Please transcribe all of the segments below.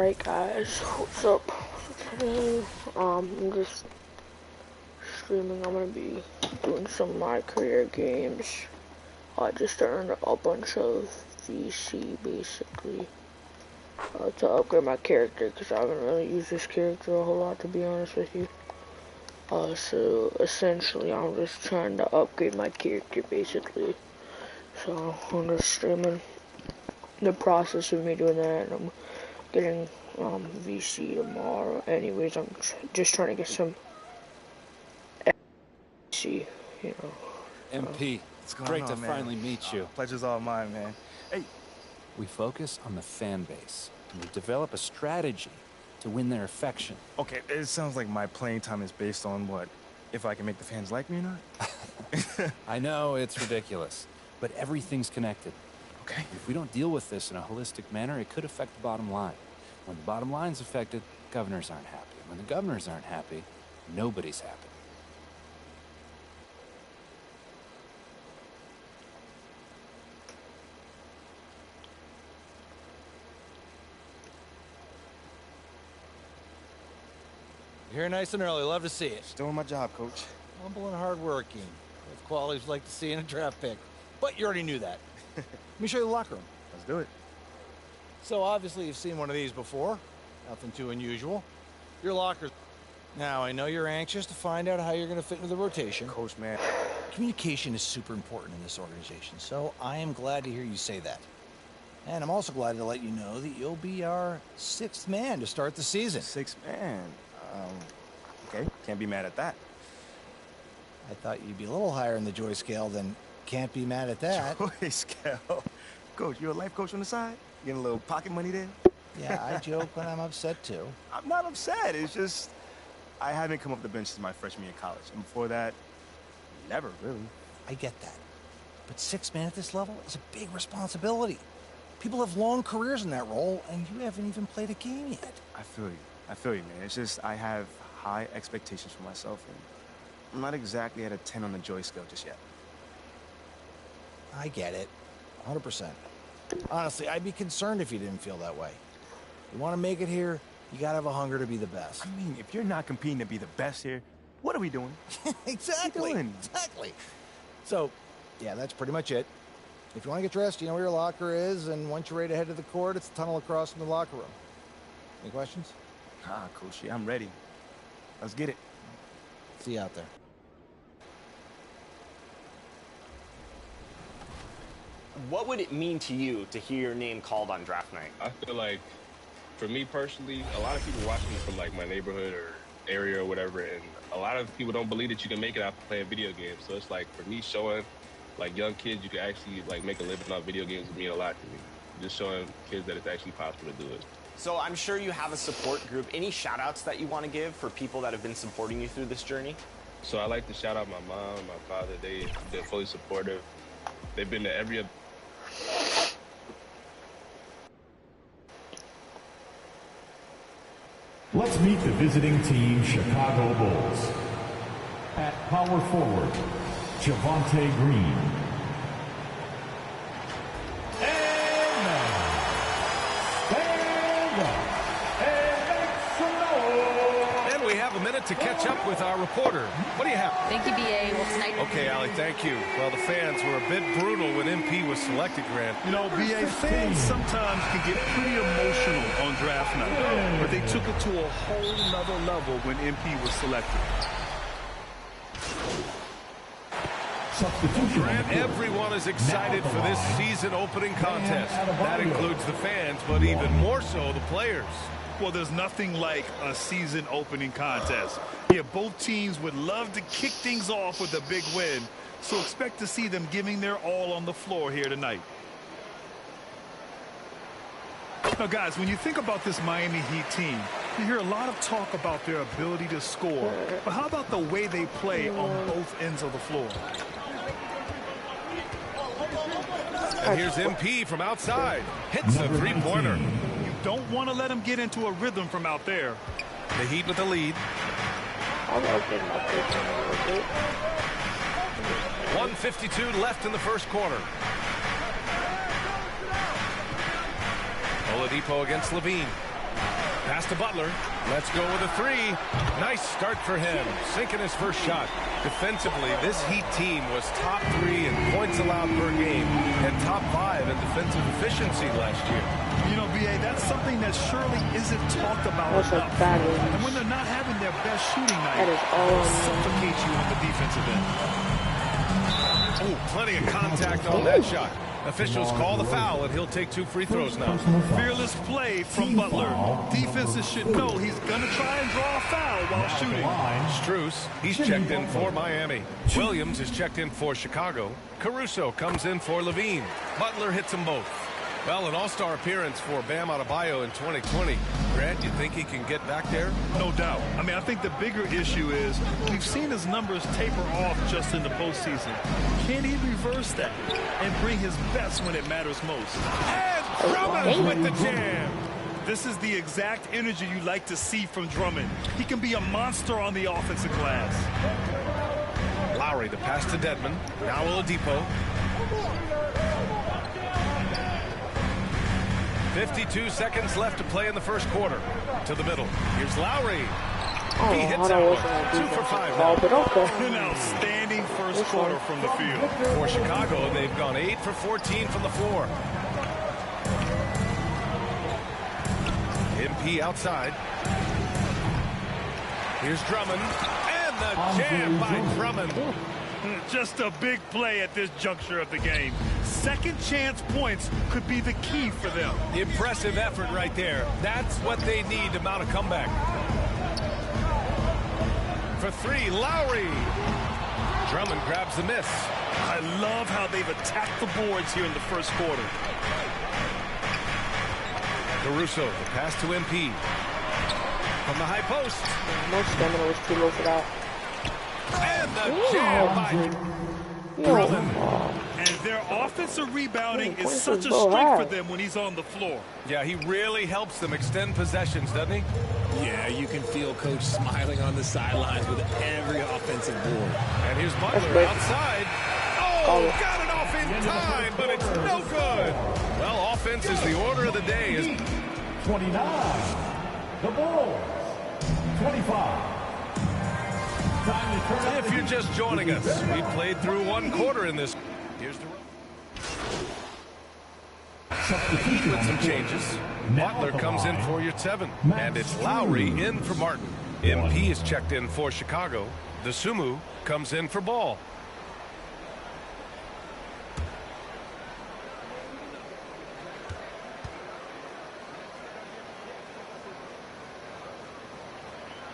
Alright guys, what's up? So today, I'm just streaming. I'm gonna be doing some of my career games. I just earned a bunch of VC basically to upgrade my character because I haven't really used this character a whole lot, to be honest with you. So essentially I'm just trying to upgrade my character basically. So I'm just streaming the process of me doing that, and I'm getting VC tomorrow. Anyways, I'm just trying to get some VC, you know. MP, it's great to finally meet you. Pleasure's all mine, man. Hey, we focus on the fan base, and we develop a strategy to win their affection. okay, it sounds like my playing time is based on what? If I can make the fans like me or not? I know it's ridiculous, but everything's connected. Okay. If we don't deal with this in a holistic manner, it could affect the bottom line. When the bottom line's affected, governors aren't happy. When the governors aren't happy, nobody's happy. You're here nice and early. Love to see it. Just doing my job, Coach. Humble and hardworking. With qualities like to see in a draft pick. But you already knew that. Let me show you the locker room. Let's do it. So obviously you've seen one of these before. Nothing too unusual. Your locker. Now, I know you're anxious to find out how you're going to fit into the rotation. Coach, man. Communication is super important in this organization, so I am glad to hear you say that. And I'm also glad to let you know that you'll be our 6th man to start the season. 6th man. Okay, can't be mad at that. I thought you'd be a little higher in the joy scale than can't be mad at that. Joy scale. Coach, you a life coach on the side? Getting a little pocket money there? Yeah, I joke when I'm upset too. I'm not upset. It's just I haven't come up the bench since my freshman year of college. And before that, never really. I get that. But 6 men at this level is a big responsibility. People have long careers in that role, and you haven't even played a game yet. I feel you, man. It's just I have high expectations for myself, and I'm not exactly at a 10 on the joy scale just yet. I get it. 100%. Honestly, I'd be concerned if you didn't feel that way. You want to make it here, you got to have a hunger to be the best. I mean, if you're not competing to be the best here, what are we doing? Exactly. What are we doing? Exactly. So, yeah, that's pretty much it. If you want to get dressed, you know where your locker is, and once you're ready to head to the court, it's the tunnel across from the locker room. Any questions? Coach, yeah, I'm ready. Let's get it. See you out there. What would it mean to you to hear your name called on draft night? I feel like, for me personally, a lot of people watch me from like my neighborhood or area or whatever, and a lot of people don't believe that you can make it after playing video games. So it's like, for me, showing like young kids you can actually like make a living off video games would mean a lot to me. Just showing kids that it's actually possible to do it. So I'm sure you have a support group. Any shout outs that you want to give for people that have been supporting you through this journey? So I like to shout out my mom, my father. They've been fully supportive. They've been to every... Let's meet the visiting team, Chicago Bulls. At power forward, Javonte Green. And now, stand up and make some noise. And we have a minute to catch up with our reporter. What do you have? Thank you, B.A. Well, tonight... Okay, Allie, thank you. Well, the fans were a bit brutal when MP was selected, Grant. You know, B.A., fans sometimes can get pretty emotional on draft night, but they took it to a whole nother level when MP was selected. Substitution. Grant, everyone is excited for this season opening contest. That includes the fans, but even more so the players. Well, there's nothing like a season opening contest. Yeah, both teams would love to kick things off with a big win, so expect to see them giving their all on the floor here tonight. Now, guys, when you think about this Miami Heat team, you hear a lot of talk about their ability to score, but how about the way they play on both ends of the floor? And here's MP from outside. Hits a three-pointer. Don't want to let him get into a rhythm from out there. The Heat with the lead. 1:52 left in the first quarter. Oladipo against Levine. Pass to Butler. Let's go with a three. Nice start for him. Sinking his first shot. Defensively, this Heat team was top 3 in points allowed per game and top 5 in defensive efficiency last year. You know, B.A., that's something that surely isn't talked about That's a enough. bad range. And when they're not having their best shooting night, That is all it on me. suffocates you on the defensive end. Oh, plenty of contact on that shot. Officials call the foul, and he'll take 2 free throws now. Fearless play from Butler. Defenses should know he's going to try and draw a foul while shooting. Strus, he's checked in for Miami. Williams is checked in for Chicago. Caruso comes in for Levine. Butler hits them both. Well, an all-star appearance for Bam Adebayo in 2020. Grant, you think he can get back there? No doubt. I mean, I think the bigger issue is we've seen his numbers taper off just in the postseason. Can he reverse that and bring his best when it matters most? And Drummond with the jam. This is the exact energy you like to see from Drummond. He can be a monster on the offensive glass. Lowry, the pass to Dedmon. Now Oladipo. 52 seconds left to play in the first quarter. To the middle. Here's Lowry. He hits that one. 2 for 5 now. But okay. An outstanding first quarter from the field. For Chicago, they've gone 8 for 14 from the floor. MP outside. Here's Drummond. And the jam by Drummond. Just a big play at this juncture of the game. Second chance points could be the key for them. Impressive effort right there. That's what they need to mount a comeback. For 3, Lowry. Drummond grabs the miss. I love how they've attacked the boards here in the first quarter. Caruso, the pass to MP. From the high post. My stamina was too low for that. And the jam by Drummond. And their offensive rebounding is such a strength for them when he's on the floor. Yeah, he really helps them extend possessions, doesn't he? Yeah, you can feel Coach smiling on the sidelines with every offensive board. And here's Butler outside. Oh, got it off in time, but it's no good. Well, offense is the order of the day. 29. The Bulls. 25. If you're just joining us, we played through 1 quarter in this. Here's the with some changes. Butler comes in for your 7, and it's Lowry in for Martin. MP is checked in for Chicago. The Sumu comes in for Ball.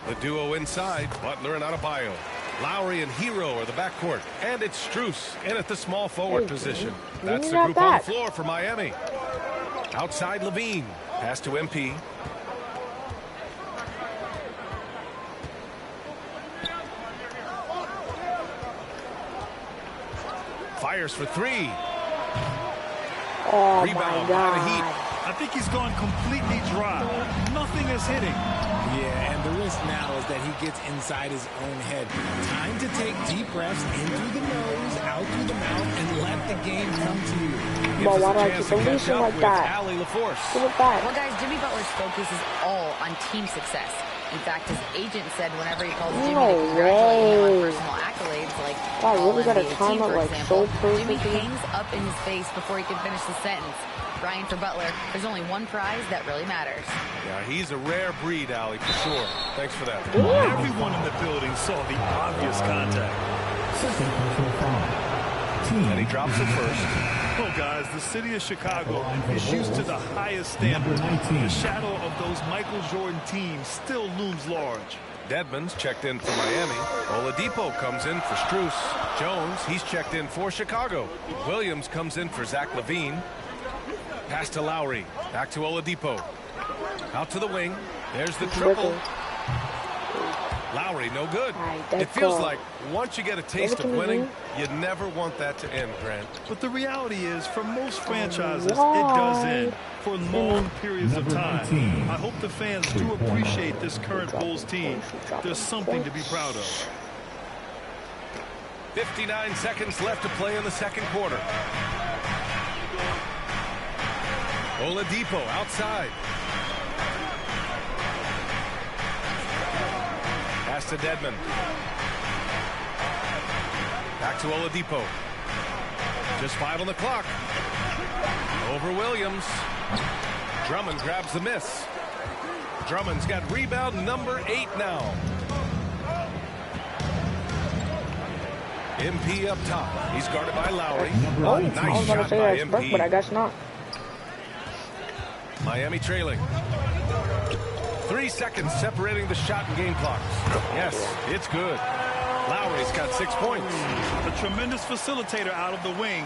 The duo inside, Butler and Adebayo. Lowry and Hero are the backcourt. And it's Strus in at the small forward position. That's the group on the floor for Miami. Outside Levine. Pass to MP. Fires for 3. Oh, rebound my God. by the Heat. I think he's gone completely dry. Nothing is hitting. Yeah, and the risk now is that he gets inside his own head. Time to take deep breaths in through the nose, out through the mouth, and let the game come to you. But why do I keep releasing like that? Allie LaForce. Give it back. Well, guys, Jimmy Butler's focus is all on team success. In fact, his agent said whenever he calls Jimmy to congratulate him on personal accolades, like I really got a All-NBA time team, of for like example, so Jimmy perfectly. hangs up in his face before he can finish the sentence. Ryan, for Butler, there's only one prize that really matters. Yeah, he's a rare breed, Allie, for sure. Thanks for that. Everyone in the building saw the obvious contact. And he drops it first. Well, guys, the city of Chicago is used to the highest standards. The shadow of those Michael Jordan teams still looms large. Dedmon's checked in for Miami. Oladipo comes in for Strus. Jones, he's checked in for Chicago. Williams comes in for Zach LaVine. Pass to Lowry. Back to Oladipo. Out to the wing. There's the triple. Lowry, no good. It feels like once you get a taste of winning, you never want that to end, Grant. But the reality is, for most franchises, it does end for long periods of time. I hope the fans do appreciate this current Bulls team. There's something to be proud of. 59 seconds left to play in the second quarter. Oladipo outside. Pass to Dedmon. Back to Oladipo. Just 5 on the clock. Over Williams. Drummond grabs the miss. Drummond's got rebound number 8 now. MP up top. He's guarded by Lowry. Oh, Nice I was about to shot say by that's Burke, but I MP. guess not. Miami trailing. 3 seconds separating the shot and game clocks. Yes, it's good. Lowry's got 6 points. A tremendous facilitator out of the wing.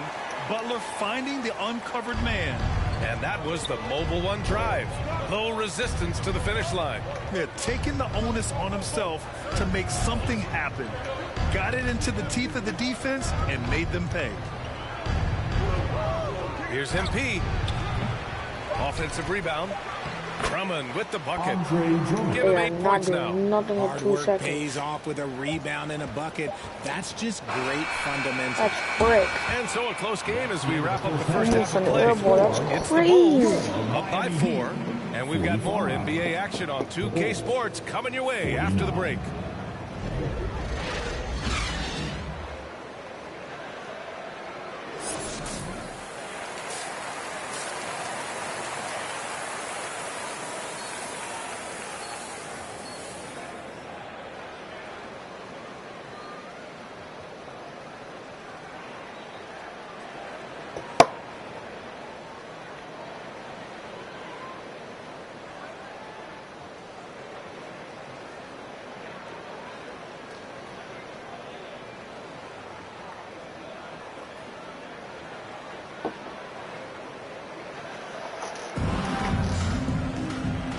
Butler finding the uncovered man. And that was the Mobile One drive. Low resistance to the finish line. Yeah, taking the onus on himself to make something happen. Got it into the teeth of the defense and made them pay. Here's MP. Offensive rebound. Drummond with the bucket. Give him 8 points now. Nothing in Hard 2 work seconds. pays off with a rebound and a bucket. That's just great fundamentals. That's brick. And so a close game as we wrap up the first half of An play. air ball. That's It's the crazy. Bulls up by 4. And we've got more NBA action on 2K Sports coming your way after the break.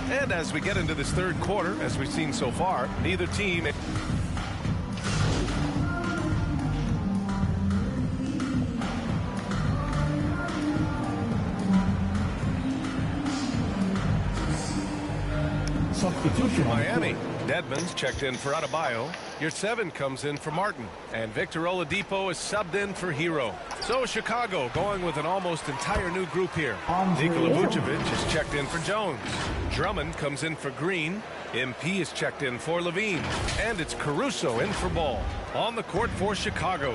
And as we get into this third quarter, as we've seen so far, neither team... Substitution on Miami. Dedmon's checked in for Adebayo. Your 7 comes in for Martin. And Victor Oladipo is subbed in for Hero. So Chicago going with an almost entire new group here. Nikola Vucevic is checked in for Jones. Drummond comes in for Green. MP is checked in for Levine. And it's Caruso in for Ball. On the court for Chicago.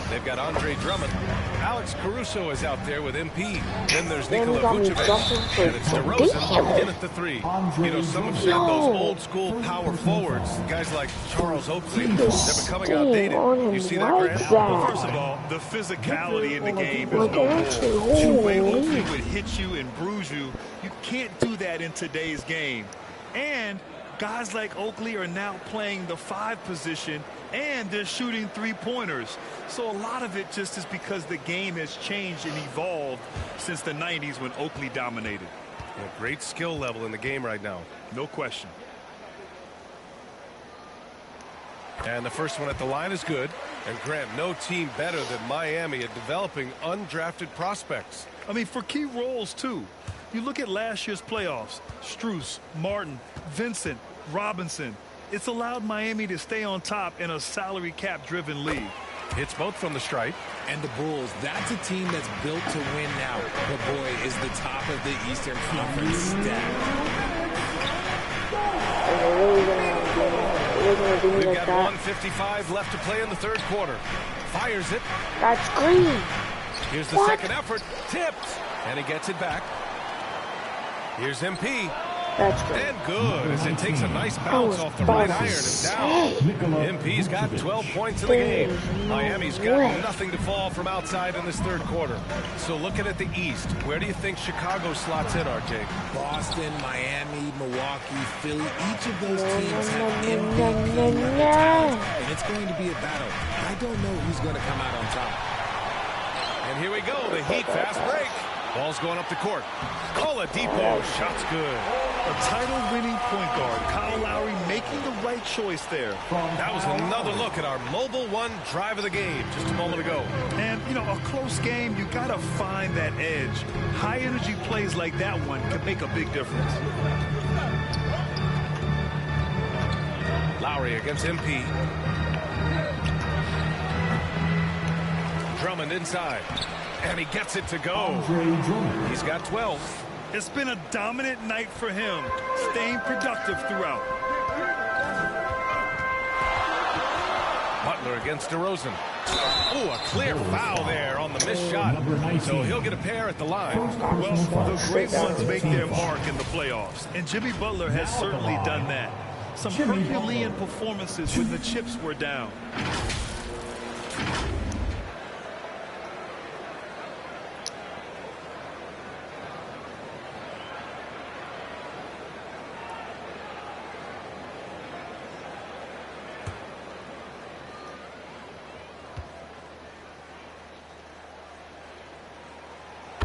They've got Andre Drummond. Alex Caruso is out there with MP. Then there's Nikola Vucevic. And it's DeRozan in at the 3. You know, some have said those old school power forwards, guys like Charles Oakley, they're becoming outdated. You see that, Grant? Well, first of all, the physicality in the game is no more. The way Oakley would hit you and bruise you, you can't do that in today's game. And guys like Oakley are now playing the 5 position, and they're shooting 3-pointers. So a lot of it just is because the game has changed and evolved since the 90s when Oakley dominated. Yeah, great skill level in the game right now. No question. And the first one at the line is good. And Grant, no team better than Miami at developing undrafted prospects. I mean, for key roles, too. You look at last year's playoffs, Strus, Martin, Vincent, Robinson. It's allowed Miami to stay on top in a salary cap-driven league. Hits both from the stripe. And the Bulls, that's a team that's built to win now. But boy, is the top of the Eastern Conference stacked. We've got 1:55 left to play in the third quarter. Fires it. That's Green. Here's the second effort. Tipped. And he gets it back. Here's MP. That's good. And good as it takes a nice bounce off the right iron and down. MP's got 12 points in the game. Miami's got nothing to fall from outside in this third quarter. So looking at the East, where do you think Chicago slots in, RJ? Boston, Miami, Milwaukee, Philly, each of those teams have MVP talent, and it's going to be a battle. I don't know who's going to come out on top. And here we go, the Heat fast break. Ball's going up the court. Oladipo, shot's good. A title-winning point guard, Kyle Lowry making the right choice there. That was another look at our Mobile One drive of the game just a moment ago. And, you know, a close game, you got to find that edge. High-energy plays like that one can make a big difference. Lowry against MP. Drummond inside. And he gets it to go. He's got 12. It's been a dominant night for him, staying productive throughout. Butler against DeRozan. Oh, a clear foul there on the missed shot. So he'll get a pair at the line. Well, the great ones make their mark in the playoffs, and Jimmy Butler has certainly done that. Some Herculean performances when the chips were down.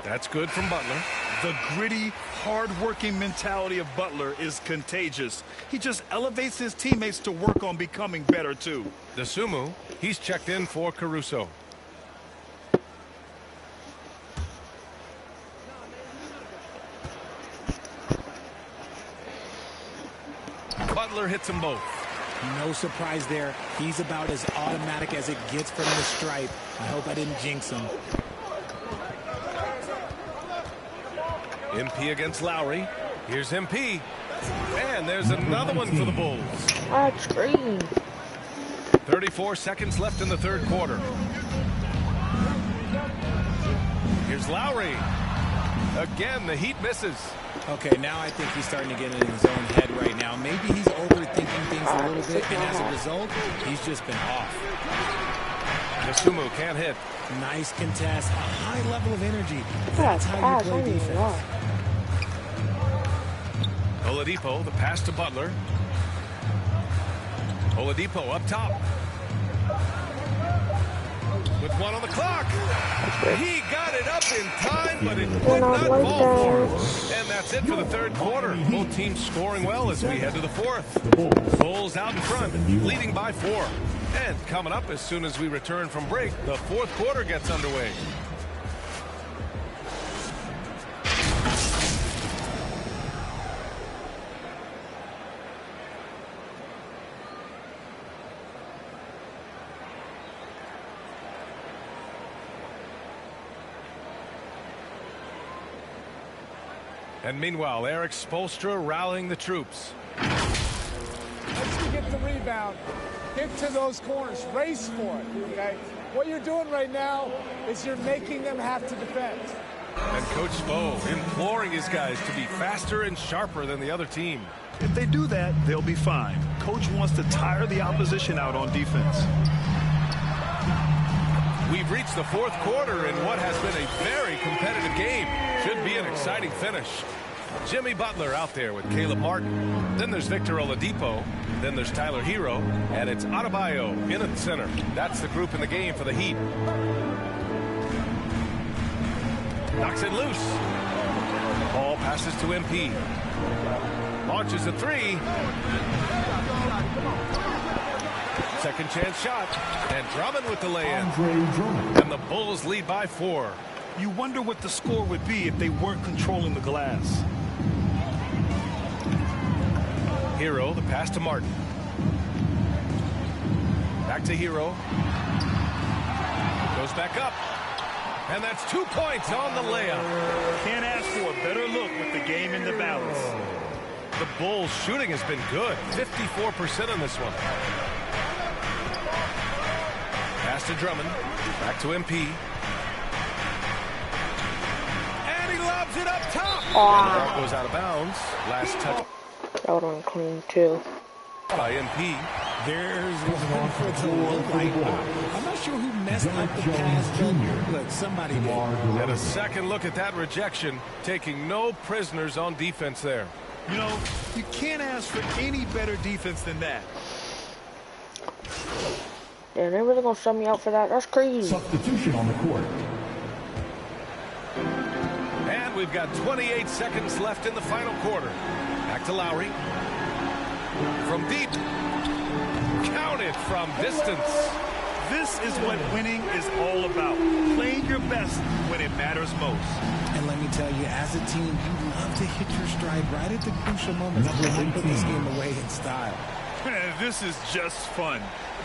That's good from Butler. The gritty, hard-working mentality of Butler is contagious. He just elevates his teammates to work on becoming better, too. DeSumo, he's checked in for Caruso. Butler hits them both. No surprise there. He's about as automatic as it gets from the stripe. I hope I didn't jinx him. MP against Lowry. Here's MP. And there's another one for the Bulls. That's green. 34 seconds left in the third quarter. Here's Lowry. Again, the Heat misses. Okay, now I think he's starting to get in his own head right now. Maybe he's overthinking things a little bit, and as a result, he's just been off. DeSumo can't hit. Nice contest, a high level of energy. That's how you play defense. Oladipo, the pass to Butler. Oladipo up top. With one on the clock. He got it up in time, but it would not fall for him. And that's it for the third quarter. Both teams scoring well as we head to the fourth. Bulls out in front, leading by 4. And coming up as soon as we return from break, the fourth quarter gets underway. And meanwhile, Eric Spoelstra rallying the troops. Once you get the rebound, get to those corners, race for it, okay? What you're doing right now is you're making them have to defend. And Coach Spo imploring his guys to be faster and sharper than the other team. If they do that, they'll be fine. Coach wants to tire the opposition out on defense. We've reached the fourth quarter in what has been a very competitive game. Should be an exciting finish. Jimmy Butler out there with Caleb Martin. Then there's Victor Oladipo. Then there's Tyler Hero. And it's Adebayo in at the center. That's the group in the game for the Heat. Knocks it loose. Ball passes to MP. Launches a three. Second chance shot. And Drummond with the lay-in. And the Bulls lead by 4. You wonder what the score would be if they weren't controlling the glass. Hero, the pass to Martin. Back to Hero. Goes back up. And that's 2 points on the layup. Can't ask for a better look with the game in the balance. The Bulls' shooting has been good. 54% on this one. Pass to Drummond. Back to MP. And he lobs it up top. And the ball goes out of bounds. Last touch. That would have been clean too. By MP. There's one for the look like. I'm not sure who messed up the pass, but somebody did. And a second look at that rejection, taking no prisoners on defense there. You know, you can't ask for any better defense than that. Yeah, they're really gonna sub me out for that. That's crazy. Substitution on the court. And we've got 28 seconds left in the final quarter. Back to Lowry. From deep. Count it from distance. This is what winning is all about. Playing your best when it matters most. And let me tell you, as a team, you love to hit your stride right at the crucial moments to put this game away in style. This is just fun.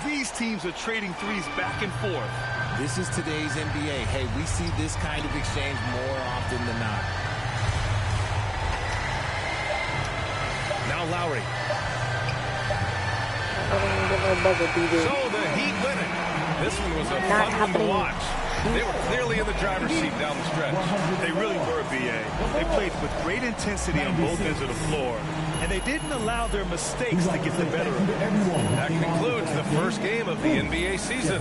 These teams are trading threes back and forth. This is today's NBA. Hey, we see this kind of exchange more often than not. Now Lowry. So the Heat win it. This one was a not fun one to happening. watch. They were clearly in the driver's seat down the stretch. They really were, B.A. They played with great intensity on both ends of the floor, and they didn't allow their mistakes to get the better of them. That concludes the first game of the NBA season.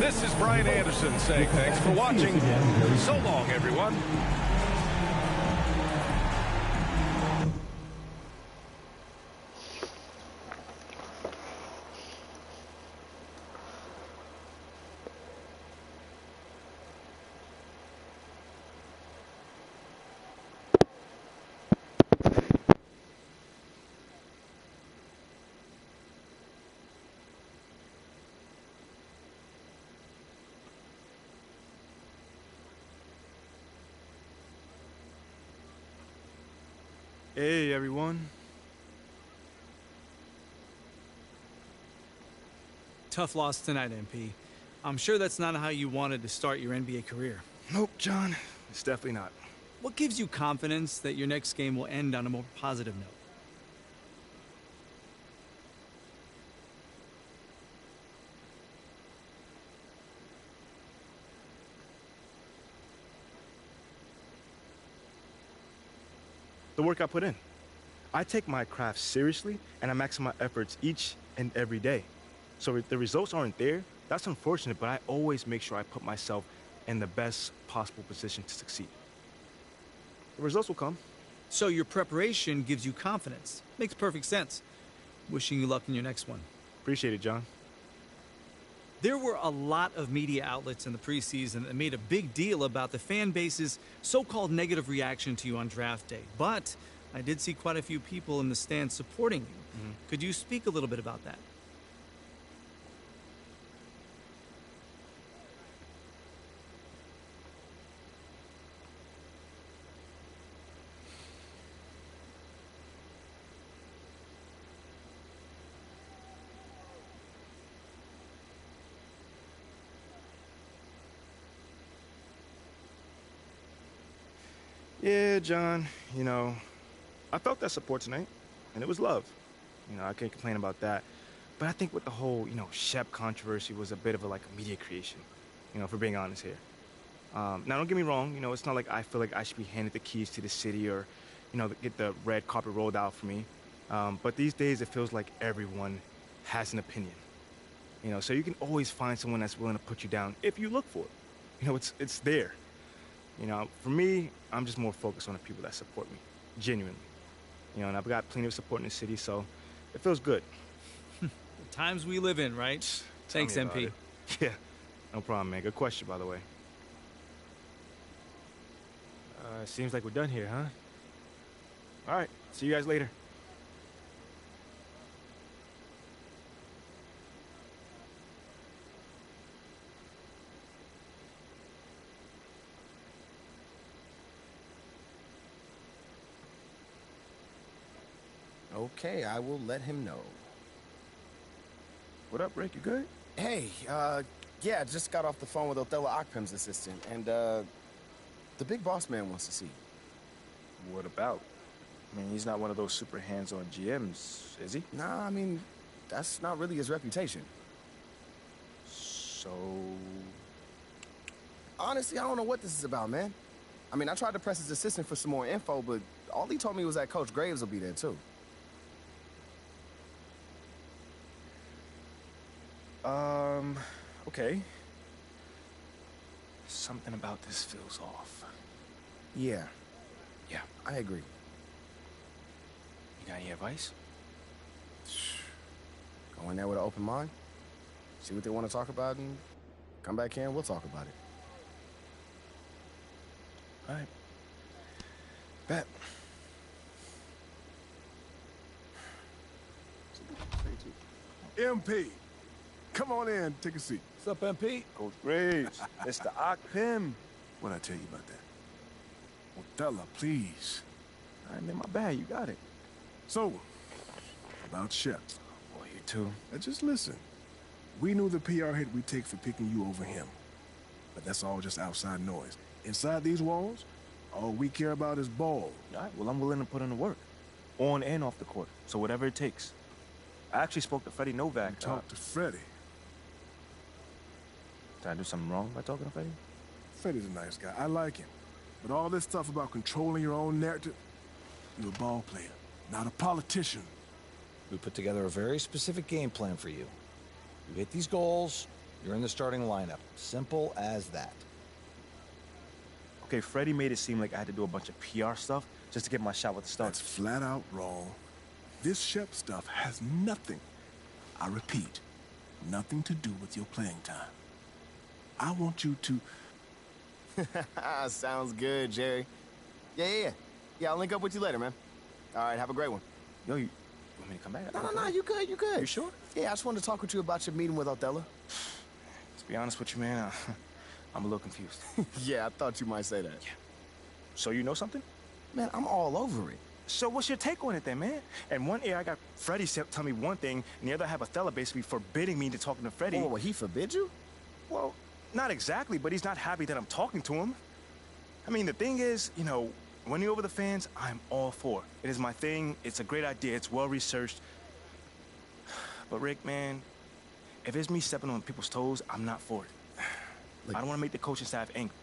This is Brian Anderson saying thanks for watching. So long, everyone. Hey, everyone. Tough loss tonight, MP. I'm sure that's not how you wanted to start your NBA career. Nope, John. It's definitely not. What gives you confidence that your next game will end on a more positive note? The work I put in. I take my craft seriously, and I maximize my efforts each and every day. So if the results aren't there, that's unfortunate, but I always make sure I put myself in the best possible position to succeed. The results will come. So your preparation gives you confidence. Makes perfect sense. Wishing you luck in your next one. Appreciate it, John. There were a lot of media outlets in the preseason that made a big deal about the fan base's so-called negative reaction to you on draft day. But I did see quite a few people in the stands supporting you. Could you speak a little bit about that? Yeah, John, you know, I felt that support tonight, and it was love. You know, I can't complain about that. But I think with the whole, Shep controversy was a bit of a media creation, if we're being honest here. Now, don't get me wrong, it's not like I feel like I should be handed the keys to the city or, get the red carpet rolled out for me. But these days, it feels like everyone has an opinion. So you can always find someone that's willing to put you down if you look for it. It's there. For me, I'm just more focused on the people that support me, genuinely. And I've got plenty of support in the city, so it feels good. The times we live in, right? Thanks, MP. Yeah, no problem, man. Good question, by the way. Seems like we're done here, huh? All right, see you guys later. Okay, I will let him know. What up, Rick? You good? Hey, yeah, just got off the phone with Othello Akpem's assistant, and, the big boss man wants to see you. What about? I mean, he's not one of those super hands-on GMs, is he? Nah, I mean, that's not really his reputation. So... Honestly, I don't know what this is about, man. I mean, I tried to press his assistant for some more info, but all he told me was that Coach Graves will be there, too. Okay. Something about this feels off. Yeah. Yeah. I agree. You got any advice? Go in there with an open mind. See what they want to talk about, and come back here and we'll talk about it. All right. Bet. MP, come on in, take a seat. What's up, MP? Coach Graves, Mr. Akpem. What'd I tell you about that? Othello, please. All right, man, my bad, you got it. So, about Shep. Boy, you too. Now just listen. We knew the PR hit we'd take for picking you over him. But that's all just outside noise. Inside these walls, all we care about is ball. All right, well, I'm willing to put in the work. On and off the court. So whatever it takes. I actually spoke to Freddie Novak. Talk to Freddie. Did I do something wrong by talking to Freddie? Freddie's a nice guy. I like him. But all this stuff about controlling your own narrative, you're a ball player, not a politician. We put together a very specific game plan for you. You hit these goals, you're in the starting lineup. Simple as that. Okay, Freddie made it seem like I had to do a bunch of PR stuff just to get my shot with the Stars. That's flat out wrong. This Shep stuff has nothing, I repeat, nothing to do with your playing time. I want you to... Sounds good, Jerry. Yeah, I'll link up with you later, man. All right, have a great one. Yo, you want me to come back? No, you good. You sure? Yeah, I just wanted to talk with you about your meeting with Othello. To be honest with you, man, I'm a little confused. Yeah, I thought you might say that. Yeah. So you know something? Man, I'm all over it. So what's your take on it then, man? And one ear I got Freddie tell me one thing, and the other I have Othello basically forbidding me to talking to Freddie. Well, he forbid you? Well, not exactly, but he's not happy that I'm talking to him. I mean, the thing is, you know, winning over the fans, I'm all for. It is my thing. It's a great idea. It's well-researched. But Rick, man, if it's me stepping on people's toes, I'm not for it. Like, I don't want to make the coaching staff angry.